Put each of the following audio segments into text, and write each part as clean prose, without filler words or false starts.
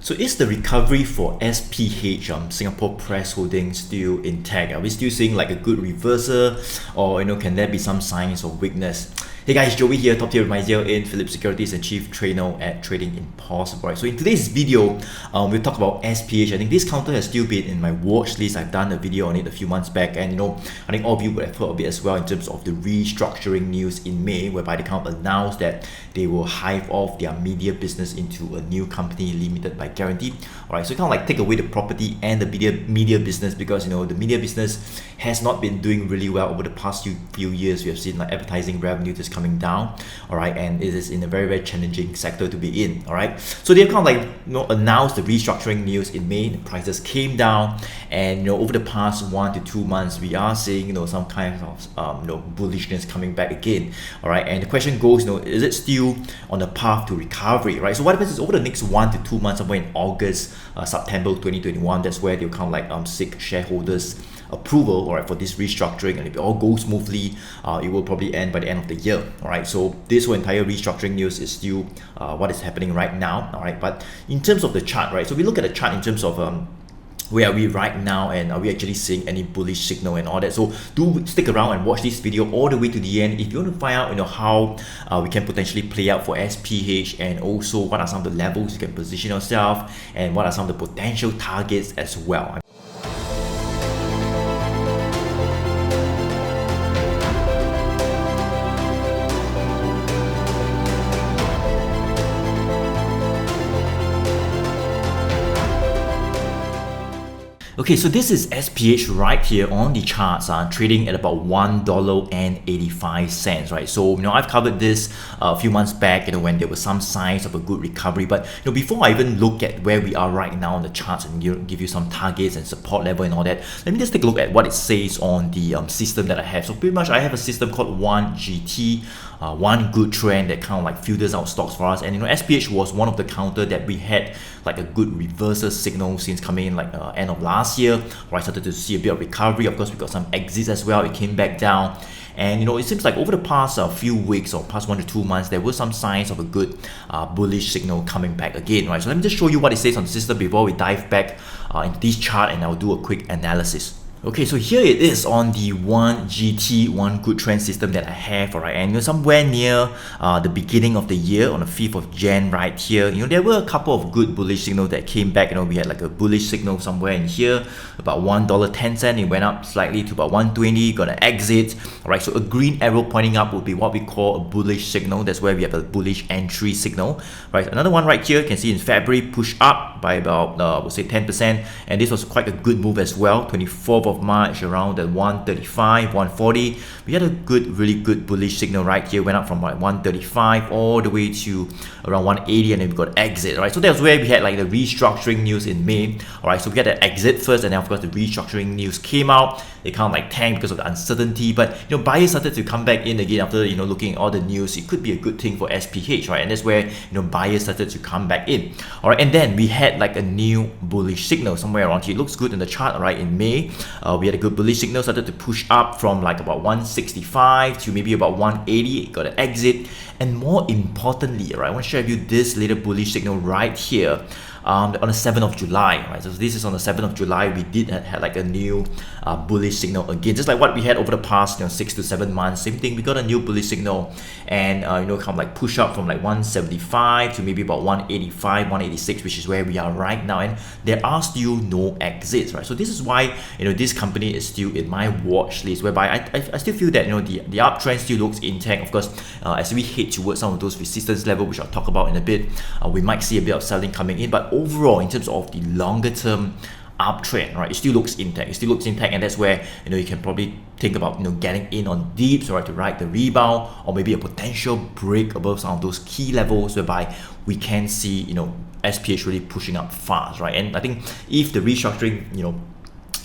So is the recovery for SPH, Singapore Press Holdings, still intact? Are we still seeing like a good reversal, or can there be some signs of weakness? Hey guys, Joey here, top tier advisor in Philips Securities and chief trainer at Trading Impossible. Right? So in today's video, we'll talk about SPH. I think this counter has still been in my watch list. I've done a video on it a few months back, and I think all of you would have heard of it as well in terms of the restructuring news in May, whereby they kind of announced that they will hive off their media business into a new company limited by guarantee. Alright, so kind of like take away the property and the media business, because the media business has not been doing really well over the past few years. We have seen like advertising revenue just coming down, alright, and it is in a very, very challenging sector to be in, alright. So they've kind of like announced the restructuring news in May. The prices came down, and over the past 1 to 2 months, we are seeing some kind of bullishness coming back again, alright. And the question goes, is it still on the path to recovery, right? So what happens is over the next 1 to 2 months, somewhere in August, September 2021, that's where they'll kind of like seek shareholders approval, all right, for this restructuring, and if it all goes smoothly, it will probably end by the end of the year. All right, so this whole entire restructuring news is still what is happening right now. All right, but in terms of the chart, right, so we look at the chart in terms of where are we right now, and are we actually seeing any bullish signal and all that. So do stick around and watch this video all the way to the end if you want to find out how we can potentially play out for SPH, and also what are some of the levels you can position yourself, and what are some of the potential targets as well. Okay, so this is SPH right here on the charts, trading at about $1.85, right? So I've covered this a few months back, when there were some signs of a good recovery. But before I even look at where we are right now on the charts and give you some targets and support level and all that, let me just take a look at what it says on the system that I have. So pretty much I have a system called 1GT, one good trend that kind of like filters out stocks for us. And SPH was one of the counter that we had like a good reversal signal since coming in like end of last year, where I started to see a bit of recovery. Of course, we got some exits as well. It came back down, and it seems like over the past few weeks or past 1 to 2 months, there were some signs of a good bullish signal coming back again, right? So let me just show you what it says on the system before we dive back into this chart, and I'll do a quick analysis. Okay, so here it is on the 1GT, one good trend system that I have, alright, and somewhere near the beginning of the year, on the 5th of Jan right here, there were a couple of good bullish signals that came back. We had like a bullish signal somewhere in here, about $1.10, it went up slightly to about 120, got an exit, alright, so a green arrow pointing up would be what we call a bullish signal. That's where we have a bullish entry signal, right? Another one right here, you can see in February, push up by about, we'll say 10%, and this was quite a good move as well, 24th of March, around at 135, 140. We had a really good bullish signal right here, went up from like 135 all the way to around 180, and then we got exit, right? So that's where we had like the restructuring news in May, all right? So we had the exit first, and then of course the restructuring news came out. They kind of like tanked because of the uncertainty, but buyers started to come back in again after looking at all the news. It could be a good thing for SPH, right? And that's where buyers started to come back in, all right? And then we had like a new bullish signal somewhere around here. It looks good in the chart, right? In May, we had a good bullish signal, started to push up from like about 165 to maybe about 180. It got an exit, and more importantly, right, I want to share with you this little bullish signal right here. On the 7th of July, right? So this is on the 7th of July, we did have like a new bullish signal again, just like what we had over the past 6 to 7 months. Same thing, we got a new bullish signal, and kind of like push up from like 175 to maybe about 185, 186, which is where we are right now, and there are still no exits, right? So this is why this company is still in my watch list, whereby I still feel that the uptrend still looks intact. Of course, as we head towards some of those resistance level, which I'll talk about in a bit, we might see a bit of selling coming in, but overall, in terms of the longer term uptrend, right, it still looks intact. And that's where you can probably think about getting in on dips, right, to ride the rebound, or maybe a potential break above some of those key levels, whereby we can see SPH really pushing up fast, right? And I think if the restructuring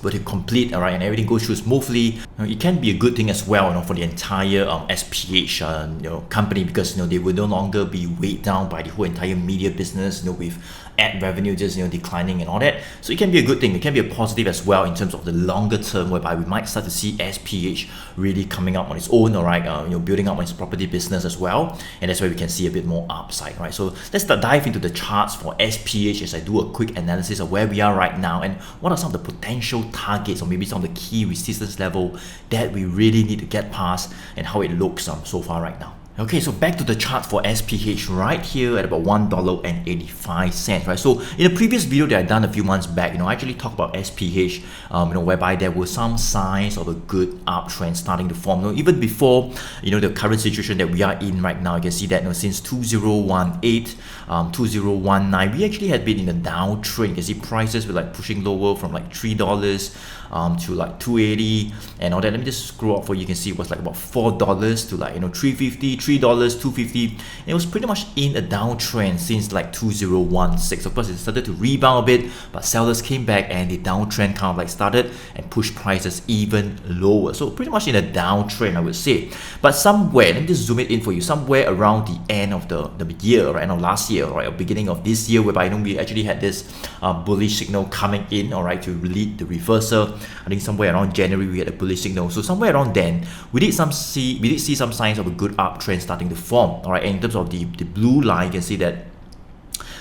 were to complete, all right, and everything goes through smoothly, it can be a good thing as well, for the entire SPH company, because they will no longer be weighed down by the whole entire media business, with ad revenue just declining and all that. So it can be a good thing. It can be a positive as well in terms of the longer term, whereby we might start to see SPH really coming up on its own, all right, building up on its property business as well, and that's where we can see a bit more upside, right? So let's dive into the charts for SPH as I do a quick analysis of where we are right now and what are some of the potential targets or maybe some of the key resistance level that we really need to get past and how it looks so far right now. Okay, so back to the chart for SPH right here at about $1.85, right? So in the previous video that I done a few months back, I actually talked about SPH, whereby there were some signs of a good uptrend starting to form. Even before, the current situation that we are in right now, you can see that since 2018, 2019, we actually had been in a downtrend. You can see prices were like pushing lower from like $3 to like $2.80 and all that. Let me just scroll up for you. You can see it was like about $4 to like $3.50, $3, $2.50. And it was pretty much in a downtrend since like 2016. Of course, it started to rebound a bit, but sellers came back and the downtrend kind of like started and pushed prices even lower. So pretty much in a downtrend, I would say. But somewhere, let me just zoom it in for you, somewhere around the end of the year, right, of last year, right, or beginning of this year, whereby we actually had this bullish signal coming in, all right, to lead the reversal. I think somewhere around January we had a bullish signal. So somewhere around then, we did see some signs of a good uptrend starting to form. All right, and in terms of the blue line, you can see that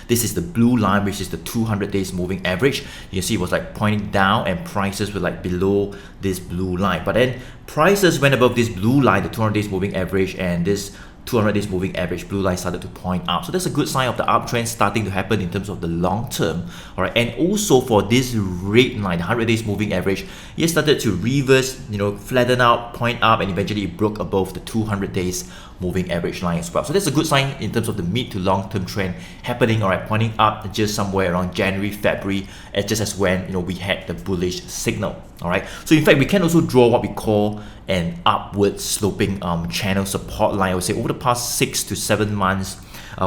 this is the blue line, which is the 200 days moving average. You can see it was like pointing down and prices were like below this blue line. But then prices went above this blue line, the 200 days moving average, and this 200 days moving average blue line started to point up. So that's a good sign of the uptrend starting to happen in terms of the long term. All right, and also for this red line, the 100 days moving average, it started to reverse, flatten out, point up, and eventually it broke above the 200 days moving average line as well. So that's a good sign in terms of the mid to long term trend happening, all right, pointing up just somewhere around January, February, just as when we had the bullish signal. All right, so in fact we can also draw what we call an upward sloping channel support line. I would say over the past 6 to 7 months,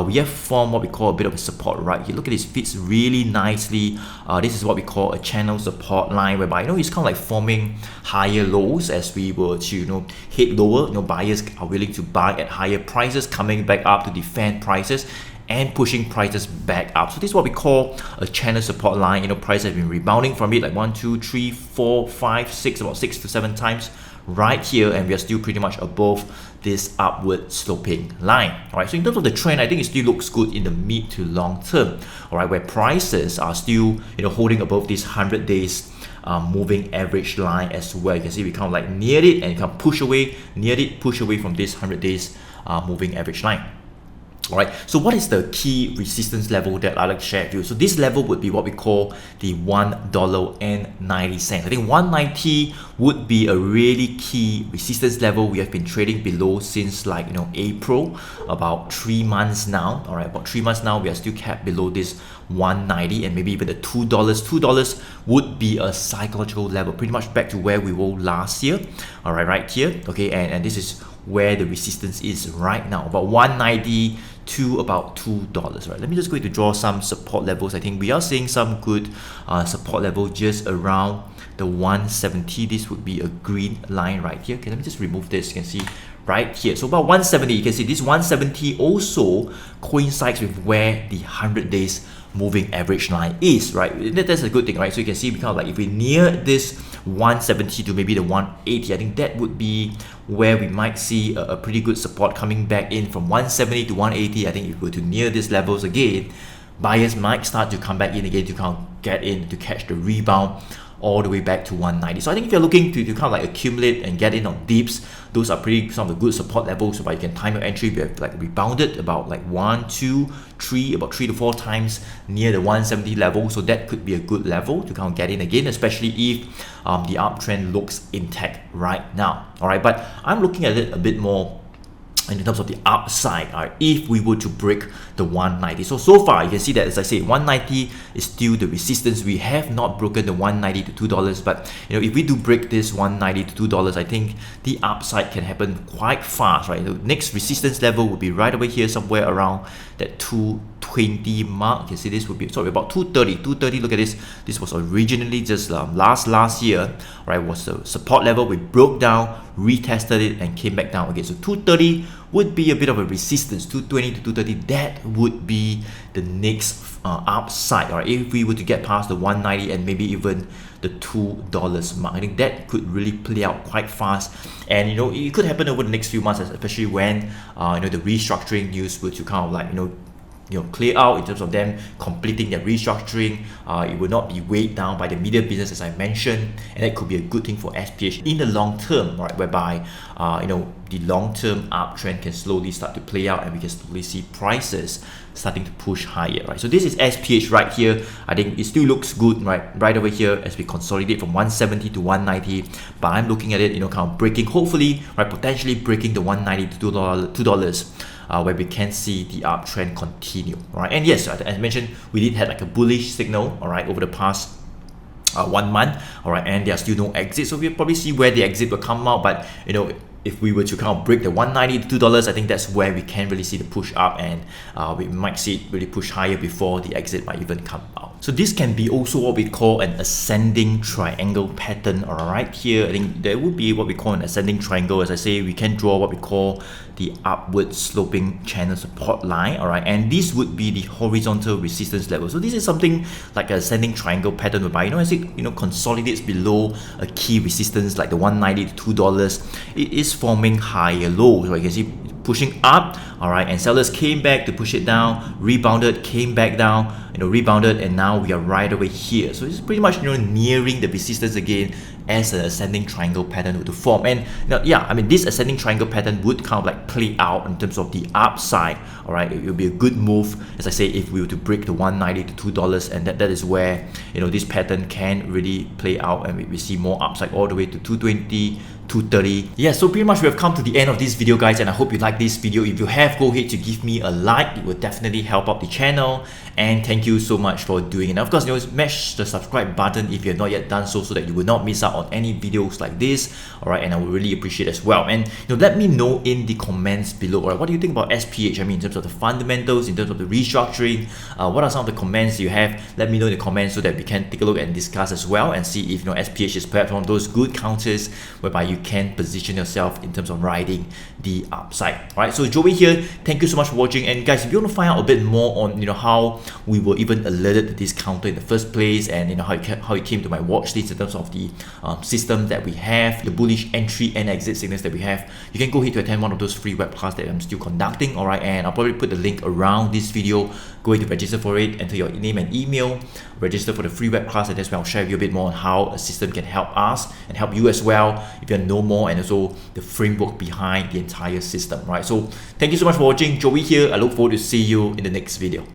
we have formed what we call a bit of a support right here. Look at this, fits really nicely. This is what we call a channel support line, whereby it's kind of like forming higher lows as we were to head lower. Buyers are willing to buy at higher prices, coming back up to defend prices and pushing prices back up. So this is what we call a channel support line. Prices have been rebounding from it like 1, 2, 3, 4, 5, 6, about 6 to 7 times right here, and we are still pretty much above this upward sloping line. All right, so in terms of the trend, I think it still looks good in the mid to long term. All right, where prices are still holding above this 100 days moving average line as well. You can see we kind of like near it and can push away, near it, push away from this 100 days moving average line. All right, so what is the key resistance level that I like to share with you? So this level would be what we call the $1.90. I think 190 would be a really key resistance level. We have been trading below since like April, about 3 months now. All right, about 3 months now, we are still capped below this 190 and maybe even the $2. $2 would be a psychological level, pretty much back to where we were last year. All right, right here. Okay, and this is where the resistance is right now, about 190 to about $2. Right, let me just go to draw some support levels. I think we are seeing some good support level just around the 170. This would be a green line right here. Okay, let me just remove this. You can see right here. So about 170, you can see this 170 also coincides with where the 100 days moving average line is, right? That's a good thing, right? So you can see we kind of like, if we near this 170 to maybe the 180, I think that would be where we might see a pretty good support coming back in from 170 to 180. I think if we were to near these levels again, buyers might start to come back in again to kind of get in to catch the rebound all the way back to 190. So I think if you're looking to kind of like accumulate and get in on dips, those are some of the good support levels where you can time your entry. We have like rebounded about like 1, 2, 3, about 3 to 4 times near the 170 level. So that could be a good level to kind of get in again, especially if the uptrend looks intact right now. All right, but I'm looking at it a bit more in terms of the upside, if we were to break the 190. So far you can see that, as I say, 190 is still the resistance. We have not broken the 190 to $2, but if we do break this 190 to $2, I think the upside can happen quite fast, right? The next resistance level would be right over here, somewhere around that 220 220 mark. You can see this would be, sorry, about 230. Look at this. This was originally just last year, right? Was the support level. We broke down, retested it, and came back down again. So 230 would be a bit of a resistance. 220 to 230, that would be the next upside. All right, if we were to get past the 190 and maybe even the $2 mark, I think that could really play out quite fast. And it could happen over the next few months, especially when the restructuring news were to kind of like clear out in terms of them completing their restructuring. It will not be weighed down by the media business, as I mentioned, and that could be a good thing for SPH in the long term, right? Whereby the long-term uptrend can slowly start to play out, and we can slowly see prices starting to push higher, right? So this is SPH right here. I think it still looks good, right over here as we consolidate from 170 to 190. But I'm looking at it, kind of breaking, hopefully, right, potentially breaking the 190 to $2. Where we can see the uptrend continue. All right, and yes, as I mentioned, we did have like a bullish signal, all right, over the past 1 month, all right, and there are still no exits, so we'll probably see where the exit will come out. But if we were to kind of break the 190 to $2, I think that's where we can really see the push up, and we might see it really push higher before the exit might even come out. So this can be also what we call an ascending triangle pattern. All right, here I think there would be what we call an ascending triangle. As I say, we can draw what we call the upward sloping channel support line. All right, and this would be the horizontal resistance level. So this is something like an ascending triangle pattern, whereby as it consolidates below a key resistance like the 190 to $2, it is forming higher lows. So you can see pushing up, all right, and sellers came back to push it down, rebounded, came back down, rebounded, and now we are right over here. So it's pretty much nearing the resistance again as an ascending triangle pattern would form. And yeah, I mean, this ascending triangle pattern would kind of like play out in terms of the upside. All right, it will be a good move, as I say, if we were to break the 190 to $2, and that is where this pattern can really play out, and we see more upside all the way to 220, 230. Yeah, so pretty much we have come to the end of this video, guys, and I hope you like this video. If you have, go ahead to give me a like. It will definitely help out the channel, and thank you so much for doing it. And of course, smash the subscribe button if you have not yet done so that you will not miss out on any videos like this. All right, and I would really appreciate it as well. And let me know in the comments below. All right, what do you think about SPH? I mean, in terms of the fundamentals, in terms of the restructuring, what are some of the comments you have? Let me know in the comments so that we can take a look and discuss as well, and see if SPH is perhaps one of those good counters whereby you can position yourself in terms of riding the upside. All right, so Joey here, thank you so much for watching. And guys, if you want to find out a bit more on how we were even alerted to this counter in the first place, and how it came to my watch list in terms of the system that we have, the bullish entry and exit signals that we have, you can go ahead to attend one of those free web classes that I'm still conducting. All right, and I'll probably put the link around this video. Go ahead to register for it, enter your name and email, register for the free web class, and that's where I'll share with you a bit more on how a system can help us and help you as well if you want to know more, and also the framework behind the entire system. Right, so thank you so much for watching. Joey here. I look forward to see you in the next video.